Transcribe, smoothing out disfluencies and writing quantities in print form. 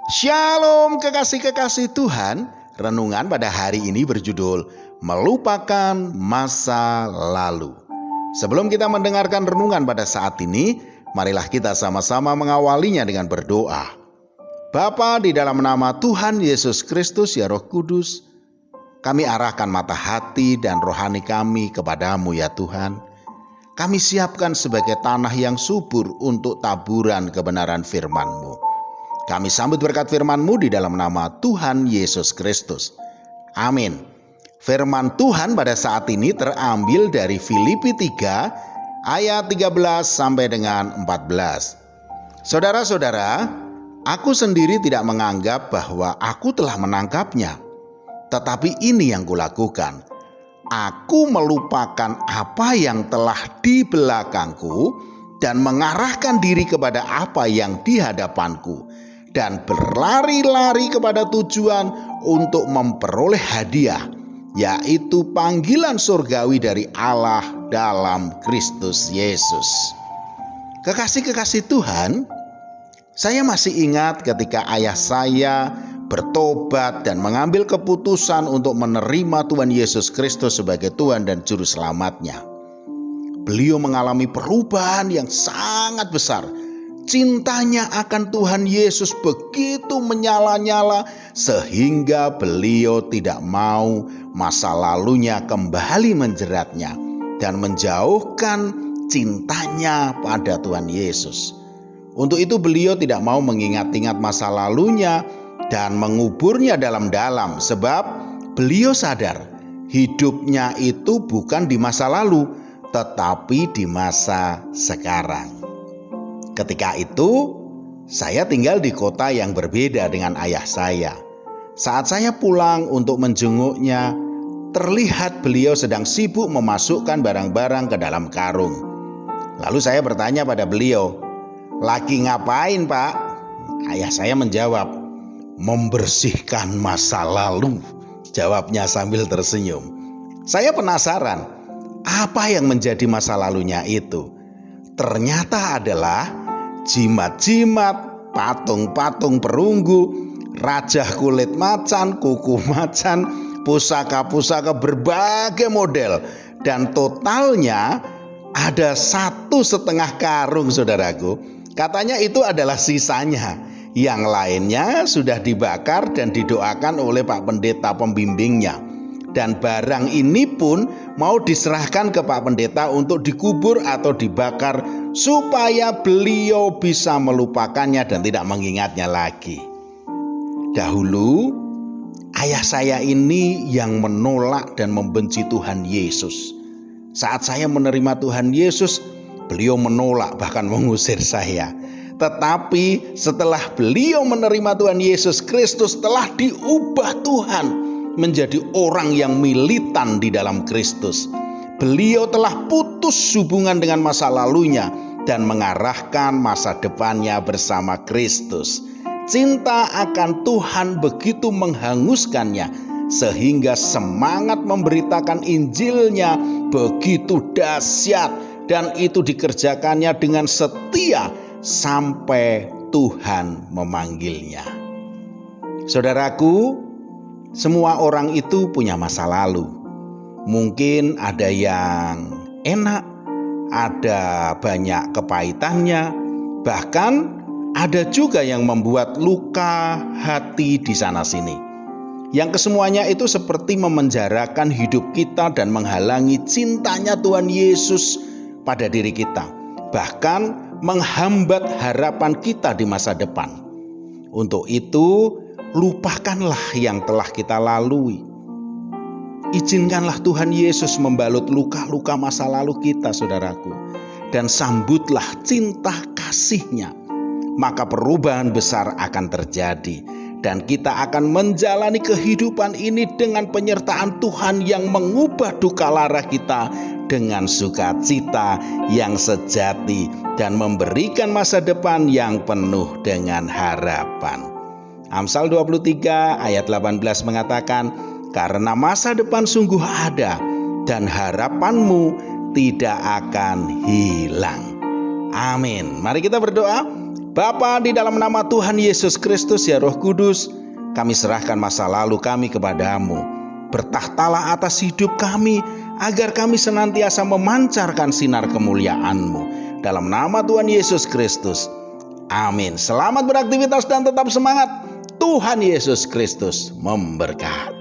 Shalom kekasih-kekasih Tuhan. Renungan pada hari ini berjudul Melupakan Masa Lalu. Sebelum kita mendengarkan renungan pada saat ini, marilah kita sama-sama mengawalinya dengan berdoa. Bapa, di dalam nama Tuhan Yesus Kristus, ya Roh Kudus, kami arahkan mata hati dan rohani kami kepadamu ya Tuhan. Kami siapkan sebagai tanah yang subur untuk taburan kebenaran firman-Mu. Kami sambut berkat firman-Mu di dalam nama Tuhan Yesus Kristus. Amin. Firman Tuhan pada saat ini terambil dari Filipi 3 ayat 13 sampai dengan 14. Saudara-saudara, aku sendiri tidak menganggap bahwa aku telah menangkapnya. Tetapi ini yang kulakukan. Aku melupakan apa yang telah di belakangku dan mengarahkan diri kepada apa yang di hadapanku. Dan berlari-lari kepada tujuan untuk memperoleh hadiah, yaitu panggilan surgawi dari Allah dalam Kristus Yesus. Kekasih-kekasih Tuhan, saya masih ingat ketika ayah saya bertobat dan mengambil keputusan untuk menerima Tuhan Yesus Kristus sebagai Tuhan dan Juru Selamatnya. Beliau mengalami perubahan yang sangat besar. Cintanya akan Tuhan Yesus begitu menyala-nyala sehingga beliau tidak mau masa lalunya kembali menjeratnya dan menjauhkan cintanya pada Tuhan Yesus. Untuk itu beliau tidak mau mengingat-ingat masa lalunya dan menguburnya dalam-dalam, sebab beliau sadar hidupnya itu bukan di masa lalu tetapi di masa sekarang. Ketika itu, saya tinggal di kota yang berbeda dengan ayah saya. Saat saya pulang untuk menjenguknya, terlihat beliau sedang sibuk memasukkan barang-barang ke dalam karung. Lalu saya bertanya pada beliau, "Lagi ngapain, Pak?" Ayah saya menjawab, "Membersihkan masa lalu," jawabnya sambil tersenyum. Saya penasaran, apa yang menjadi masa lalunya itu? Ternyata adalah jimat-jimat, patung-patung perunggu, rajah kulit macan, kuku macan, pusaka-pusaka berbagai model. Dan totalnya ada 1,5 karung, saudaraku. Katanya itu adalah sisanya. Yang lainnya sudah dibakar dan didoakan oleh Pak Pendeta pembimbingnya. Dan barang ini pun mau diserahkan ke Pak Pendeta untuk dikubur atau dibakar supaya beliau bisa melupakannya dan tidak mengingatnya lagi. Dahulu ayah saya ini yang menolak dan membenci Tuhan Yesus. Saat saya menerima Tuhan Yesus, beliau menolak bahkan mengusir saya. Tetapi setelah beliau menerima Tuhan Yesus Kristus, telah diubah Tuhan menjadi orang yang militan di dalam Kristus. Beliau telah putus hubungan dengan masa lalunya dan mengarahkan masa depannya bersama Kristus. Cinta akan Tuhan begitu menghanguskannya sehingga semangat memberitakan Injilnya begitu dahsyat, dan itu dikerjakannya dengan setia sampai Tuhan memanggilnya. Saudaraku, semua orang itu punya masa lalu. Mungkin ada yang enak, ada banyak kepahitannya, bahkan ada juga yang membuat luka hati di sana-sini. Yang kesemuanya itu seperti memenjarakan hidup kita dan menghalangi cintanya Tuhan Yesus pada diri kita, bahkan menghambat harapan kita di masa depan. Untuk itu, lupakanlah yang telah kita lalui. Izinkanlah Tuhan Yesus membalut luka-luka masa lalu kita, saudaraku, dan sambutlah cinta kasih-Nya. Maka perubahan besar akan terjadi dan kita akan menjalani kehidupan ini dengan penyertaan Tuhan yang mengubah duka lara kita dengan sukacita yang sejati dan memberikan masa depan yang penuh dengan harapan. Amsal 23 ayat 18 mengatakan, "Karena masa depan sungguh ada dan harapanmu tidak akan hilang." Amin. Mari kita berdoa. Bapa, di dalam nama Tuhan Yesus Kristus ya Roh Kudus, kami serahkan masa lalu kami kepadamu. Bertahtalah atas hidup kami, agar kami senantiasa memancarkan sinar kemuliaan-Mu. Dalam nama Tuhan Yesus Kristus. Amin. Selamat beraktivitas dan tetap semangat. Tuhan Yesus Kristus memberkati.